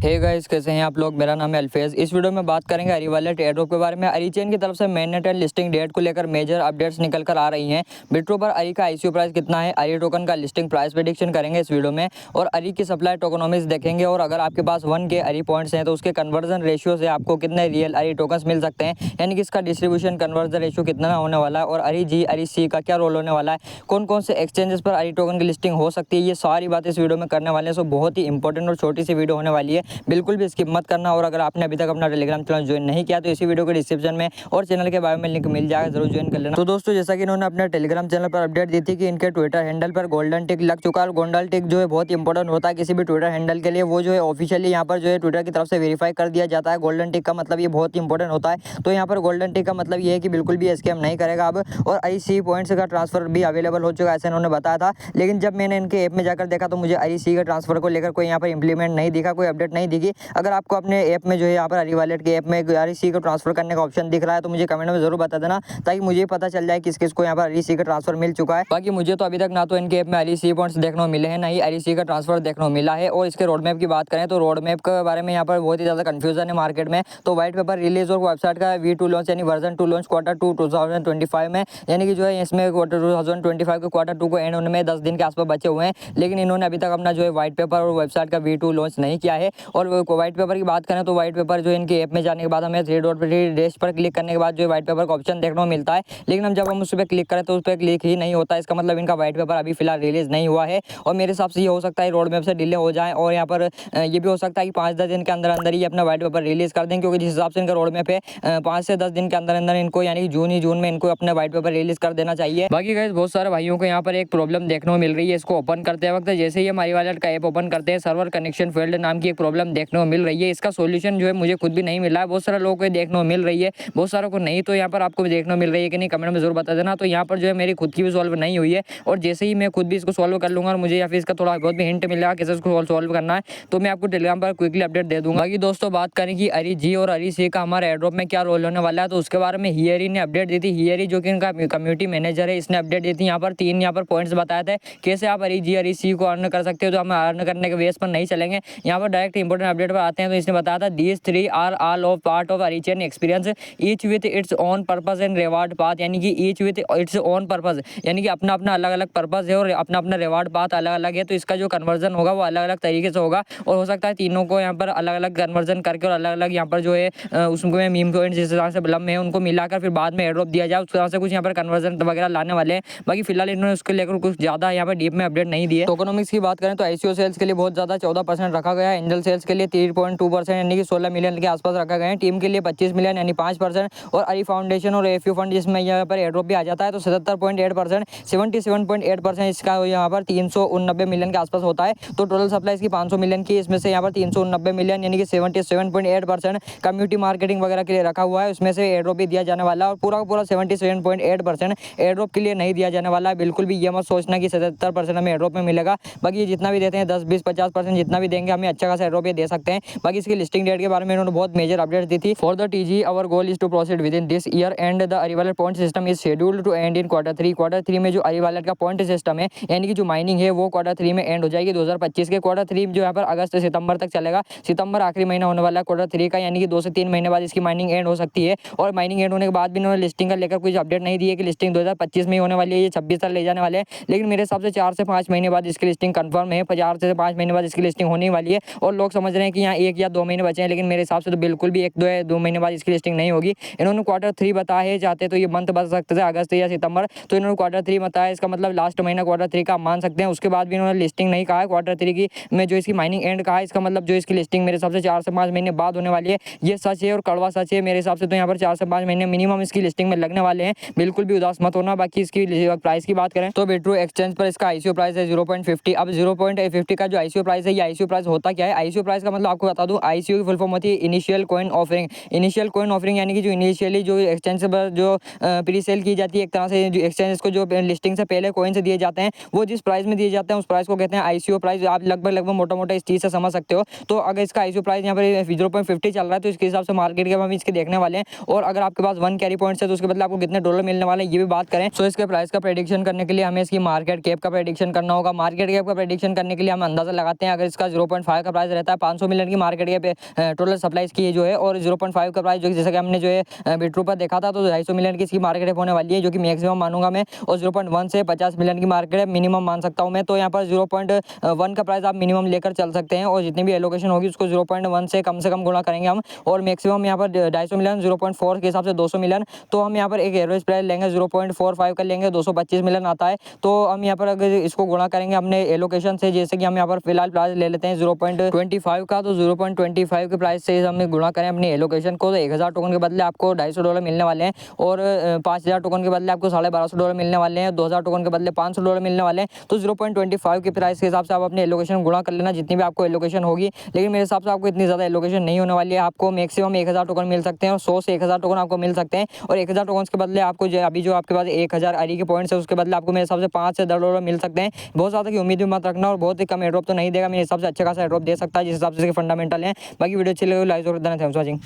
Hey guys, कैसे हैं आप लोग। मेरा नाम है अल्फेज। इस वीडियो में बात करेंगे अरी वॉलेट एयरड्रॉप के बारे में। अरी चेन की तरफ से मेननेट एंड लिस्टिंग डेट को लेकर मेजर अपडेट्स निकल कर आ रही हैं। बिट्रो पर अरी का आईसीओ प्राइस कितना है, अरी टोकन का लिस्टिंग प्राइस प्रेडिक्शन करेंगे इस वीडियो में, और अरी की सप्लाई टोकनोमिक्स देखेंगे। और अगर आपके पास 1 के अरी पॉइंट्स हैं तो उसके कन्वर्जन रेशियो से आपको कितने रियल अरी टोकन्स मिल सकते हैं, यानी कि इसका डिस्ट्रीब्यूशन कन्वर्जन रेशियो कितना होने वाला है, और अरी जी अरी सी का क्या रोल होने वाला है, कौन कौन से एक्सचेंजेस पर अरी टोकन की लिस्टिंग हो सकती है, ये सारी बात इस वीडियो में करने वाले हैं। सो बहुत ही इंपॉर्टेंट और छोटी सी वीडियो होने वाली है, बिल्कुल भी स्किप मत करना। और अगर आपने अभी तक अपना टेलीग्राम चैनल ज्वाइन नहीं किया तो इसी वीडियो के डिस्क्रिप्शन में और चैनल के बारे में लिंक मिल जाएगा, जरूर ज्वाइन कर लेना। तो दोस्तों, जैसा कि इन्होंने अपने टेलीग्राम चैनल पर अपडेट दी थी कि इनके ट्विटर हैंडल पर गोल्डन टिक लग चुका है। गोल्डन टिक जो है बहुत इंपॉर्टेंट होता है किसी भी ट्विटर हैंडल के लिए। वो जो है ऑफिशियली यहाँ पर जो है ट्विटर की तरफ से वेरीफाई कर दिया जाता है। गोल्डन टिक का मतलब ये बहुत इंपॉर्टेंट होता है। तो यहाँ पर गोल्डन टिक का मतलब ये है कि बिल्कुल भी स्कैम नहीं करेगा अब। और IC पॉइंट्स का ट्रांसफर भी अवेलेबल हो चुका है, ऐसा इन्होंने बताया था। लेकिन जब मैंने इनके ऐप में जाकर देखा तो मुझे IC का ट्रांसफर को लेकर कोई यहाँ पर इंप्लीमेंट नहीं दिखा, कोई अपडेट नहीं दिखी। अगर आपको अपने ऐप में जो है यहाँ पर अरी वॉलेट के ऐप में IC को ट्रांसफर करने का ऑप्शन दिख रहा है तो मुझे कमेंट में जरूर बता देना, ताकि मुझे पता चल जाए किस किस को यहाँ पर IC का ट्रांसफर मिल चुका है। बाकी मुझे तो अभी तक ना तो इनके ऐप में IC पॉइंट्स देखने को मिले हैं, ना ही IC का ट्रांसफर देखने को मिला है। और इसके रोड मैप की बात करें तो रोड मैप के बारे में यहाँ पर बहुत ही ज़्यादा कंफ्यूजन है मार्केट में। तो व्हाइट पेपर रिलीज और वेबसाइट का V2 लॉन्च यानी वर्जन 2 लॉन्च Q2 2025 में, यानी कि जो है इसमें Q2 2025 के Q2 को एंड होने में 10 दिन के आसपास बचे हुए हैं। लेकिन इन्होंने अभी तक अपना जो है व्हाइट पेपर और वेबसाइट का V2 लॉन्च नहीं किया है। और व्हाइट पेपर की बात करें तो व्हाइट पेपर जो इनके ऐप में जाने के बाद हमें 3 डॉट डैश पर क्लिक करने के बाद जो व्हाइट पेपर का ऑप्शन देखने को मिलता है। लेकिन जब हम उस पर क्लिक करें तो उस पर क्लिक ही नहीं होता है। इसका मतलब इनका व्हाइट पेपर अभी फिलहाल रिलीज नहीं हुआ है। और मेरे हिसाब से ये हो सकता है रोड मैप से डिले हो जाए, और यहाँ पर ये भी हो सकता है कि 5-10 दिन के अंदर अंदर ही अपना व्हाइट पेपर रिलीज कर दें, क्योंकि जिस हिसाब से इनका रोड मैप है 5 से 10 दिन के अंदर अंदर इनको, यानी जून में इनको अपना व्हाइट पेपर रिलीज कर देना चाहिए। बाकी गाइस, बहुत सारे भाइयों को यहाँ पर एक प्रॉब्लम देखने को मिल रही है। इसको ओपन करते वक्त जैसे ही हम अरी वॉलेट का ऐप ओपन करते हैं, सर्वर कनेक्शन फेल्ड नाम की एक प्रॉब्लम देखने को मिल रही है। इसका सोल्यूशन जो है मुझे खुद भी नहीं मिला है, बहुत सारे लोगों को देखने को मिल रही है, बहुत सारों को नहीं। तो यहाँ पर आपको भी देखने को मिल रही है कि नहीं, कमेंट में जरूर बता देना। तो यहाँ पर जो है मेरी खुद की भी सॉल्व नहीं हुई है, और जैसे ही मैं खुद भी इसको सॉल्व कर लूँगा और मुझे या फिर इसका थोड़ा बहुत भी हिंट मिलेगा कैसे इसको सॉल्व करना है, तो मैं आपको टेलीग्राम पर क्विकली अपडेट दे दूँगा। बाकी दोस्तों, बात करें कि अरी जी और अरी सी का हमारे एयरड्रॉप में क्या रोल होने वाला है, तो उसके बारे में हियरी ने अपडेट दी थी। हियरी जो कि इनका कम्युनिटी मैनेजर है, इसने अपडेट दी थी। यहाँ पर 3 यहाँ पर पॉइंट्स बताए थे कैसे आप अरी जी अरी सी को अर्न कर सकते हो। तो हम अर्न करने के बेस पर नहीं चलेंगे, यहाँ पर डायरेक्ट इंपॉर्टेंट अपडेट पर आते हैं। तो इसने बताया था these 3 are all of part of Ari chain experience, each with its own purpose and reward path, यानी कि each with its own purpose, यानी कि अपना अपना अलग अलग पर्पस है और अपना अपना रिवार्ड पाथ अलग अलग है। तो इसका जो कन्वर्जन होगा वो अलग अलग तरीके से होगा, और हो सकता है तीनों को यहाँ पर अलग अलग कन्वर्जन करके और अलग अलग यहाँ पर जो है उसको में मीम पॉइंट जिस तरह से बलम है उनको मिलाकर फिर बाद में एयरड्रॉप दिया जाए, उस तरह से कुछ यहाँ पर कन्वर्जन वगैरह लाने वाले हैं। बाकी फिलहाल इन्होंने उसको लेकर कुछ ज़्यादा यहाँ पर डीप में अपडेट नहीं दिए। टोकनोमिक्स की बात करें तो ICO सेल्स के लिए बहुत ज़्यादा 14% रखा गया है, एंजल सेल्स के लिए 3.2% यानी कि 16 मिलियन के आसपास रखा गया है, टीम के लिए 25 मिलियन यानी 5%, और अरी फाउंडेशन और AFU फंड जिसमें यहाँ पर एयरड्रॉप भी आ जाता है तो 77.8%, 77.8% इसका यहाँ पर 389 मिलियन के आसपास होता है। तो टोटल सप्लाई इसकी 500 मिलियन की, इसमें से यहाँ पर 390 मिलियन यानी कि 77.8% कम्युनिटी मार्केटिंग वगैरह के लिए रखा हुआ है, उसमें से एयरड्रॉप भी दिया जाने वाला है। और पूरा का पूरा 77.8% एयरड्रॉप के लिए नहीं दिया जाने वाला है। बिल्कुल भी ये मत सोचना कि 77% हमें एयरड्रॉप में मिलेगा। बाकी ये जितना भी देते हैं 10, 20, 50% जितना भी देंगे हमें अच्छा खासा एयरड्रॉप ये दे सकते हैं। बाकी इसकी लिस्टिंग डेट के बारे में इन्होंने बहुत मेजर अपडेट दी थी। For the TG our goal is to proceed with in this year end the Ari wallet point system is scheduled to end in Q3। Q3 में जो अरी वॉलेट का पॉइंट सिस्टम है, यानी कि जो माइनिंग है वो Q3 में एंड हो जाएगी 2025 के। Q3 जो यहाँ पर अगस्त से सितंबर तक चलेगा। सितंबर आखिरी महीना होने वाला है Q3 का, यानी कि 2 से 3 महीने बाद इसकी माइनिंग एंड हो सकती है। और माइनिंग एंड होने के बाद भी इन्होंने लिस्टिंग का लेकर कुछ अपडेट नहीं दी है कि लिस्टिंग 2025 में ही होने वाली है, ये 26 तक ले जाने वाले हैं। लेकिन मेरे हिसाब से 4 से 5 महीने बाद इसकी लिस्टिंग कंफर्म है, 4 से 5 महीने बाद इसकी लिस्टिंग होने वाली है। और लोग समझ रहे हैं कि यहाँ 1 या 2 महीने बचे हैं, लेकिन मेरे हिसाब से तो बिल्कुल भी 1-2 महीने बाद इसकी लिस्टिंग नहीं होगी। इन्होंने Q3 बताया है, चाहते तो ये मंथ बच सकते थे अगस्त या सितंबर, तो इन्होंने Q3 बताया, इसका मतलब लास्ट महीना Q3 का मान सकते हैं। उसके बाद भी इन्होंने लिस्टिंग नहीं कहा है Q3 की में जो इसकी माइनिंग एंड कहा है, इसका मतलब जो इसकी लिस्टिंग मेरे हिसाब से 4 से 5 महीने बाद होने वाली है। ये सच है और कड़वा सच है मेरे हिसाब से। तो यहाँ पर 4 से 5 महीने मिनिमम इसकी लिस्टिंग में लगने वाले हैं, बिल्कुल भी उदास मत होना। बाकी इसकी प्राइस की बात करें तो बिट्रो एक्सचेंज पर इसका ICO प्राइस है 0.50। अब 0.50 का जो ICO प्राइस है, ये ICO प्राइस होता क्या है? ICO प्राइस का मतलब आपको बता दूं, ICO की फुल फॉर्म होती है initial coin offering. Initial coin offering यानी कि जो इनिशियली जो एक्सचेंज पर जो प्री सेल की जाती है, एक तरह से जो एक्सचेंज को जो लिस्टिंग से पहले कॉइन से दिए जाते हैं, वो जिस प्राइस में दिए जाते हैं उस प्राइस को कहते हैं ICO प्राइस। आप लगभग मोटा मोटा इस चीज़ से समझ सकते हो। तो अगर इसका ICO प्राइस यहाँ पर 0.50 चल रहा है तो इसके हिसाब से मार्केट के हम इसके देखने वाले हैं। और अगर आपके पास 1 कैरी पॉइंट्स है तो उसके बदले आपको कितने डॉलर मिलने वाले हैं ये भी बात करें। सो इसके प्राइस का प्रेडिक्शन करने के लिए हमें इसकी मार्केट कैप का प्रेडिक्शन करना होगा। मार्केट कैप का प्रेडिक्शन करने के लिए हम अंदाजा लगाते हैं, अगर इसका 0.5 का प्राइस रहता है 500 मिलियन की मार्केट के टोटल सप्लाई की जो है, और 0.5 का प्राइस जो कि जैसा कि हमने जो है बिट्रो पर देखा था, तो 250 मिलियन की इसकी मार्केट होने वाली है, जो कि मैक्सिमम मानूंगा मैं। और 0.1 से 50 मिलियन की मार्केट है मिनिमम मान सकता हूँ मैं। तो यहाँ पर 0.1 का प्राइस आप मिनिमम लेकर चल सकते हैं, और जितनी भी एलोकेशन होगी उसको 0.1 से कम गुणा करेंगे हम, और मैक्सिमम यहाँ पर 250 मिलियन, 0.4 के हिसाब से 200 मिलियन। तो हम यहाँ पर एक एवरेज प्राइस लेंगे 0.45 का लेंगे, 225 मिलियन आता है। तो हम यहाँ पर अगर इसको गुणा करेंगे अपने एलोकेशन से, जैसे कि हम यहाँ पर फिलहाल प्राइस ले लेते हैं 0.25 का, तो 0.25 के प्राइस से हम गुणा करें अपनी एलोकेशन को, तो 1000 टोकन के बदले आपको $250 मिलने वाले हैं, और 5000 टोकन के बदले आपको $1250 मिलने वाले हैं, 2000 टोकन के बदले $500 मिलने वाले हैं। तो 0.25 के प्राइस के हिसाब से आप अपनी एलोकेशन गुणा कर लेना, जितनी भी आपको एलोकेशन होगी। लेकिन मेरे हिसाब से आपको इतनी ज़्यादा एलोकेशन नहीं होने वाली है, आपको मैक्सिमम 1000 टोकन मिल सकते हैं, और 100 से 1000 टोकन आपको मिल सकते हैं। और 1000 टोकन के बदले आपको जो अभी जो आपके पास 1000 अरी के पॉइंट्स है, उसके बदले आपको मेरे हिसाब से 5 से $10 मिल सकते हैं। बहुत ज़्यादा की उम्मीद भी मत रखना, और बहुत ही कम एड्रॉप तो नहीं देगा, मेरे हिसाब से अच्छा खासा एड्रॉप दे सकता है जिस हिसाब से फंडामेंटल है। बाकी वीडियो अच्छी लगी लाइक जरूर देना। Thanks for watching.